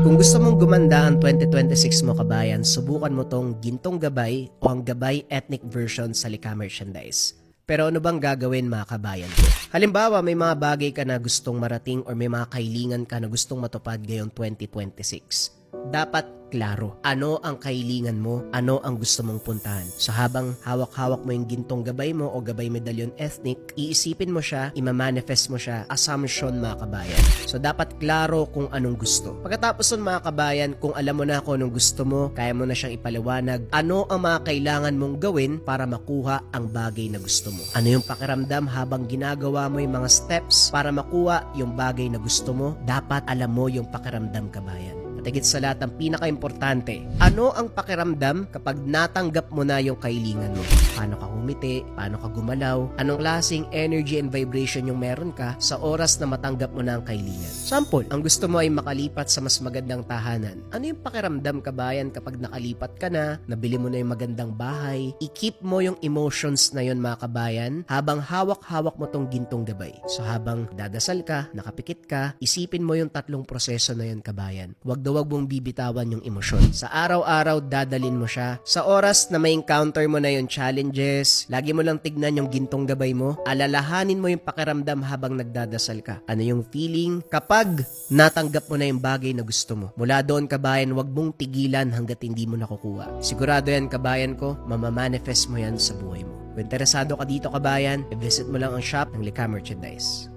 Kung gusto mong gumanda ang 2026 mo kabayan, subukan mo tong Gintong Gabay o ang Gabay Ethnic version sa Lika Merchandise. Pero ano bang gagawin mga kabayan ko? Halimbawa, may mga bagay ka na gustong marating or may mga kahilingan ka na gustong matupad ngayong 2026. Dapat klaro, ano ang kahilingan mo, ano ang gusto mong puntahan. So habang hawak-hawak mo yung Gintong Gabay mo o Gabay Medallion Ethnic, iisipin mo siya, imamanifest mo siya, assumption mga kabayan. So dapat klaro kung anong gusto. Pagkatapos nun mga kabayan, kung alam mo na kung anong gusto mo, kaya mo na siyang ipaliwanag, ano ang mga kailangan mong gawin para makuha ang bagay na gusto mo. Ano yung pakiramdam habang ginagawa mo yung mga steps para makuha yung bagay na gusto mo, dapat alam mo yung pakiramdam kabayan. Tigit sa lahat, ang pinaka-importante, ano ang pakiramdam kapag natanggap mo na yung kahilingan mo? Paano ka humiti? Paano ka gumalaw? Anong klaseng energy and vibration yung meron ka sa oras na matanggap mo na ang kahilingan? Sample, ang gusto mo ay makalipat sa mas magandang tahanan. Ano yung pakiramdam kabayan kapag nakalipat ka na, nabili mo na yung magandang bahay? I-keep mo yung emotions na yun mga kabayan habang hawak-hawak mo tong Gintong Gabay. So habang dadasal ka, nakapikit ka, isipin mo yung tatlong proseso na yun kabayan. Huwag mong bibitawan yung emosyon. Sa araw-araw, dadalin mo siya. Sa oras na may encounter mo na yung challenges, lagi mo lang tignan yung Gintong Gabay mo, alalahanin mo yung pakiramdam habang nagdadasal ka. Ano yung feeling kapag natanggap mo na yung bagay na gusto mo. Mula doon kabayan, huwag mong tigilan hanggat hindi mo nakukuha. Sigurado yan kabayan ko, mamamanifest mo yan sa buhay mo. Kung interesado ka dito kabayan, i-visit mo lang ang shop ng Lika Merchandise.